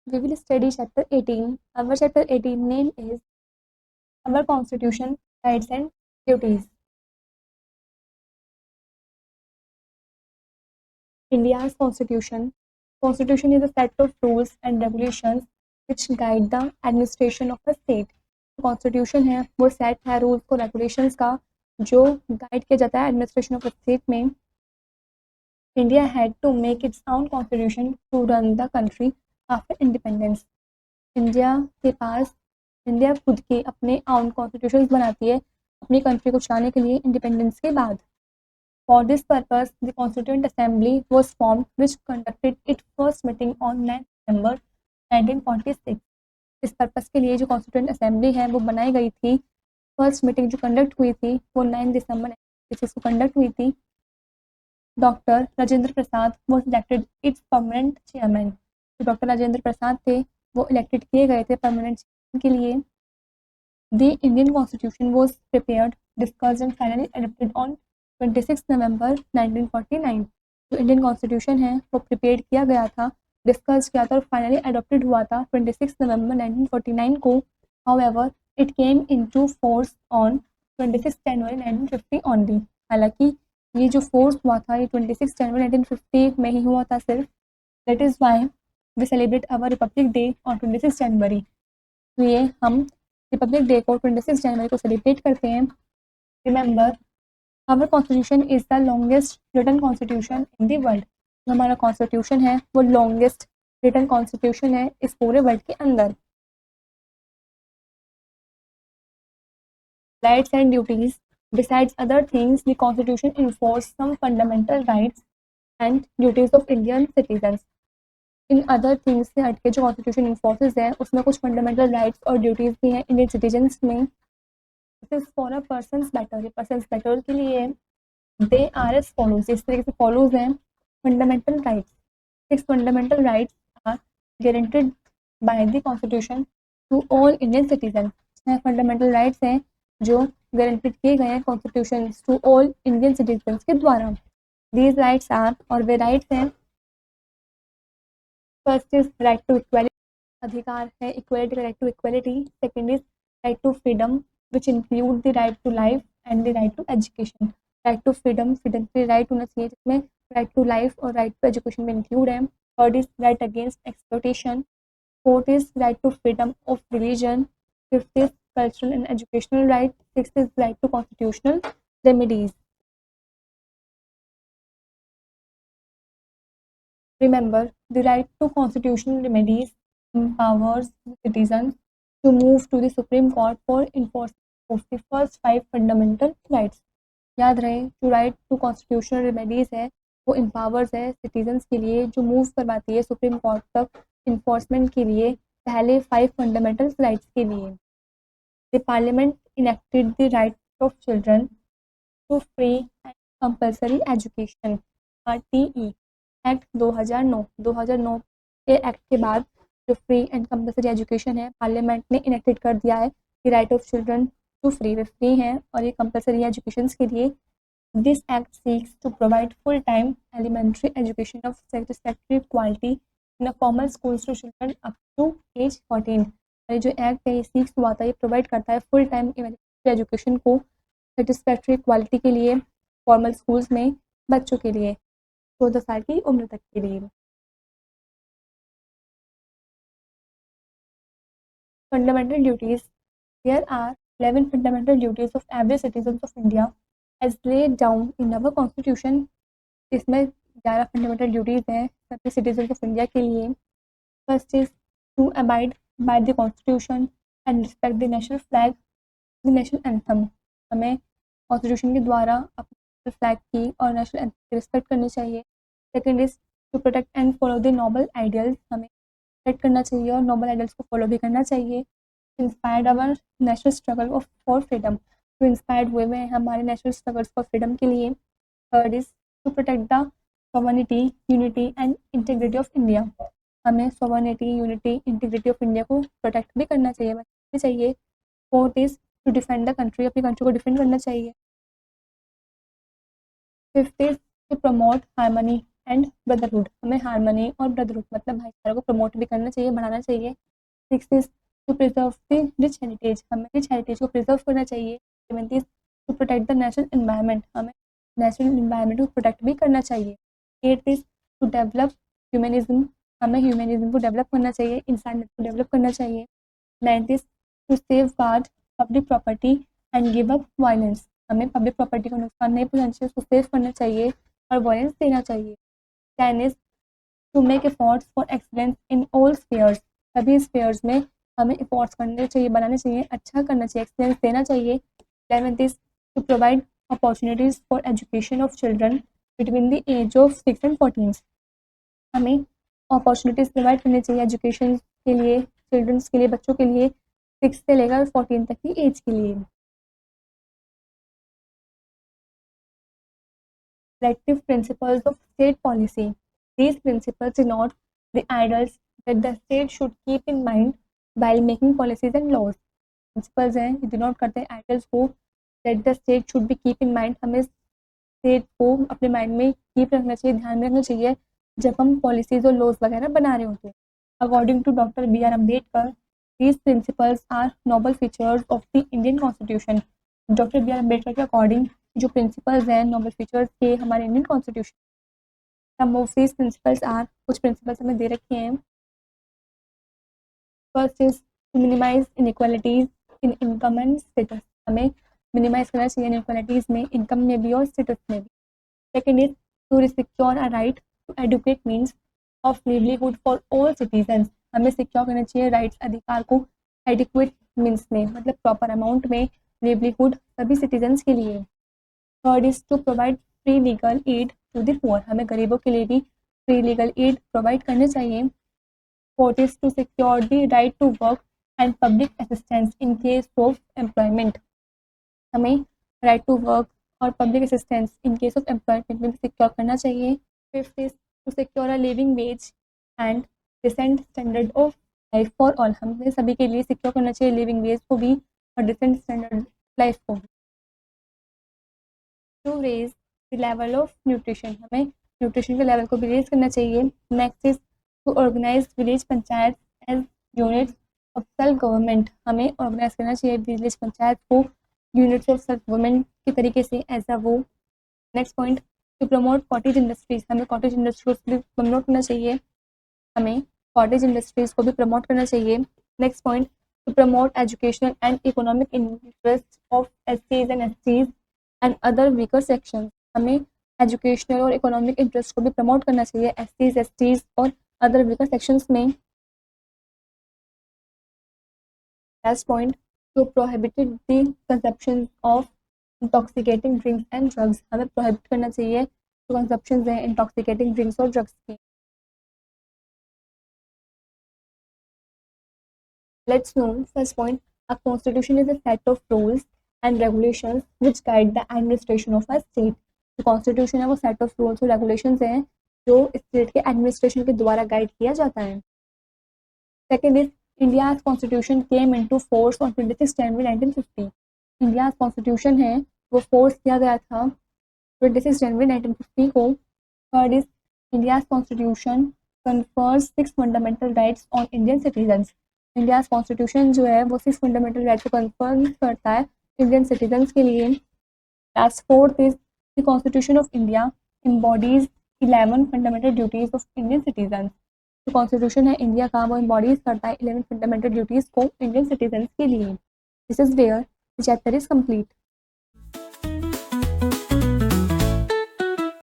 we will study chapter 18. Our chapter 18 name is our constitution, rights and duties. India's constitution. Constitution is a set of rules and regulations which guide the administration of a state. Constitution है वो set है rules को regulations का जो guide किया जाता है administration of state में. India had to make its own constitution to run the country after independence. India खुद के अपने ओन कॉन्स्टिट्यूशन बनाती है अपनी कंट्री को चलाने के लिए इंडिपेंडेंस के बाद. For this purpose, the Constituent Assembly was formed, which conducted its first meeting on 9 December 1946. इस पर्पस के लिए जो कॉन्स्टिट्यूंट असेंबली है वो बनाई गई थी. फर्स्ट मीटिंग जो कंडक्ट हुई थी वो 9 दिसंबर 1946 को कंडक्ट हुई थी. Doctor Rajendra Prasad was elected it's permanent chairman. जो डॉक्टर राजेंद्र प्रसाद थे वो इलेक्टेड किए गए थे परमानेंट चेयरमैन के लिए. The Indian constitution was prepared, discussed and finally adopted on 26 नवंबर 1949. जो इंडियन कॉन्स्टिट्यूशन है वो प्रिपेयर किया गया था, डिस्कस किया था और फाइनली अडॉप्टेड हुआ था 26 नवंबर 1949 को. However it came into force on 26 January 1950 only. हालांकि ये जो फोर्स हुआ था ये 26 जनवरी 1950 में ही हुआ था सिर्फ. That is why we celebrate our republic day on 26 January. तो ये हम रिपब्लिक डे को 26 जनवरी को सेलिब्रेट करते हैं. Remember, Our constitution is the longest written constitution in the world. जो हमारा कॉन्स्टिट्यूशन है वो लॉन्गेस्ट रिटन कॉन्स्टिट्यूशन है इस पूरे वर्ल्ड के अंदर. Rights and duties. Besides other things, the constitution enforces some fundamental rights and duties of Indian citizens. In other things से हटके जो कॉन्स्टिट्यूशन इन्फोर्सेस है उसमें कुछ फंडामेंटल राइट्स और ड्यूटीज भी हैं इंडियन सिटीजन्स में. For a persons better, persons better के लिए दे आर एस फॉलोज, इस तरीके से फॉलोज हैं. Fundamental rights. 6 fundamental rights are guaranteed by the constitution to all Indian citizen. Fundamental rights हैं जो गारंटेड किए गए हैं constitution to all Indian citizen के द्वारा. दीज राइट्स आर, और वे राइट्स हैं. First is right to equality, अधिकार है इक्वालिटी का, right to equality. Second is right to freedom which include the right to life and the right to education. right to freedom, freedom के right होना चाहिए जिसमें right to life और right to education में include है. third is right against exploitation. fourth is right to freedom of religion. fifth is cultural and educational right. sixth is right to constitutional remedies. Remember, the right to constitutional remedies empowers citizens to move to the Supreme Court for enforcement of the first 5 fundamental rights. याद रहे जो right to constitutional remedies है वो empowers है citizens के लिए जो move करवाती है सुप्रीम कोर्ट तक इन्फोर्समेंट के लिए पहले 5 फंडामेंटल राइट्स के लिए. The parliament enacted the right of children to free and compulsory education, RTE act 2009 के एक्ट के बाद जो फ्री एंड कंपल्सरी एजुकेशन है पार्लियामेंट ने इनेक्टेड कर दिया है कि right of children to free, वे फ्री हैं और ये कंपल्सरी एजुकेशन के लिए. This act seeks to provide full time elementary education of satisfactory quality in a formal schools to children up to as 14. ये जो एक्ट है ये सीक्स हुआ था, ये प्रोवाइड करता है फुल टाइम एजुकेशन को सेटिस्फैक्ट्री क्वालिटी के लिए फॉर्मल स्कूल्स में बच्चों के लिए 14 साल की उम्र तक के लिए. Fundamental duties. There are 11 fundamental duties of every citizen of India as laid down in our constitution. इसमें 11 fundamental duties हैं सभी citizens of India के लिए. First is to abide by the constitution and respect the national flag, the national anthem. हमें constitution के द्वारा अपने flag की और national anthem की respect करनी चाहिए. Second is to protect and follow the noble ideals. हमें प्रोटेक्ट करना चाहिए और नोबल आइडल्स को फॉलो भी करना चाहिए. Inspired our national struggle of for freedom, जो इंस्पायर्ड हुए हैं हमारे नेशनल स्ट्रगल्स फॉर फ्रीडम के लिए. Third is to protect the sovereignty, unity and integrity of India. हमें sovereignty, unity, integrity of India को प्रोटेक्ट भी करना चाहिए. Fourth is to defend the country, अपनी कंट्री को डिफेंड करना चाहिए. Fifth is to promote harmony and brotherhood, हमें हारमोनी और ब्रदरहुड मतलब भाईचारा को प्रमोट भी करना चाहिए, बढ़ाना चाहिए। 6 is to preserve the rich heritage, हमें रिच हेरिटेज को प्रिजर्व करना चाहिए। 7 is to protect the natural environment, हमें नेचुरल एनवायरनमेंट को प्रोटेक्ट भी करना चाहिए। 8 इज टू डेवलप ह्यूमनिज्म, हमें ह्यूमनिज्म को डेवलप करना चाहिए, इंसानियत को डेवलप करना चाहिए। 9 is to safeguard public property and give up violence, हमें पब्लिक प्रॉपर्टी को नुकसान नहीं पहुंचाना चाहिए, उसको सेव करना चाहिए और वायलेंस देना चाहिए। 10 is to make efforts for excellence in all spheres, सभी स्फीयर्स में हमें एफर्ट्स करने चाहिए, बनाने चाहिए, अच्छा करना चाहिए, एक्सीलेंस देना चाहिए। 11th is to provide opportunities for education of children between the age of 6 and 14, हमें अपॉर्चुनिटीज प्रोवाइड करनी चाहिए एजुकेशन के लिए, चिल्ड्रंस के लिए, बच्चों के लिए 6 से लेकर 14 तक की एज के लिए। Collective principles of state policy. These principles denote the ideals that the state should keep in mind while making policies and laws. Principles हैं ये डिनोट करते हैं आइडल्स को, that the state should be keep in mind, हमें state को अपने mind में keep रखना चाहिए, ध्यान में रखना चाहिए जब हम पॉलिसीज और लॉज वगैरह बना रहे होते हैं। According to doctor B R Ambedkar, these principles are noble features of the Indian Constitution. Doctor B R Ambedkar के अकॉर्डिंग जो प्रिंसिपल्स हैं नोबल फीचर्स के हमारे Indian Constitution, some of these principles are, कुछ प्रिंसिपल्स हमें दे रखे हैं। First is to minimise inequalities in income and status, हमें मिनिमाइज करना चाहिए इनइक्वालिटीज में, इनकम में भी और स्टेटस में भी। Second is to secure a right to adequate means of livelihood for all citizen, हमें सिक्योर करना चाहिए राइट्स, अधिकार को एडिक्वेट मीन्स में, मतलब प्रॉपर अमाउंट में लिवलीहुड सभी सिटीजन्स के लिए। Third is to provide free legal aid to the poor, हमें गरीबों के लिए भी फ्री लीगल एड प्रोवाइड करने चाहिए। Fourth is to secure the right to work and public assistance in case of employment, हमें राइट टू वर्क और public assistance in case of employment में भी सिक्योर करना चाहिए। Fifth is to secure a living wage and decent standard of life for all, हमें सभी के लिए सिक्योर करना चाहिए लिविंग वेज को भी और डिसेंट स्टैंडर्ड लाइफ को भी। To raise the level of nutrition, हमें न्यूट्रिशन के लेवल को भी रेज करना चाहिए। Next is to organise village panchayat as units of self government, हमें ऑर्गेनाइज करना चाहिए विलेज पंचायत को यूनिट्स ऑफ सेल्फ गवर्नमेंट के तरीके से एज अ वो। Next point, to promote cottage industries, हमें कॉटेज इंडस्ट्रीज को भी प्रमोट करना चाहिए, हमें कॉटेज इंडस्ट्रीज को भी प्रमोट करना चाहिए। Next point, to promote educational and economic interest of एससीज and STs and other weaker section, हमें एजुकेशनल और इकोनॉमिक इंटरेस्ट को भी प्रमोट करना चाहिए एससीज एसटीज और अदर वीकर सेक्शंस में। Last point, to prohibited the consumption of intoxicating drinks and drugs, हमें प्रोहिबिट करना चाहिए जो कंजप्शन है इंटॉक्सिकेटिंग ड्रिंक्स और ड्रग्स की। Let's know first point, a constitution is a set of rules and regulations which guide the administration of a state. जो constitution है वो set of rules और regulations हैं जो state के administration के द्वारा guide किया जाता है। Second is India's constitution came into force on 26 January 1950. India's constitution है वो force किया गया था 26 January 1950 को। Third is India's constitution confers 6 fundamental rights on Indian citizens. India constitution जो है वो 6 फंडामेंटल राइट्स को कंफर्म करता है इंडियन सिटीजन्स के लिए। Last fourth is the Constitution of India embodies 11 fundamental duties of Indian citizens, जो कॉन्स्टिट्यूशन है इंडिया का वो एम्बॉडीज करता है 11 फंडामेंटल ड्यूटीज को इंडियन सिटीजन्स के लिए। This is where the chapter is complete.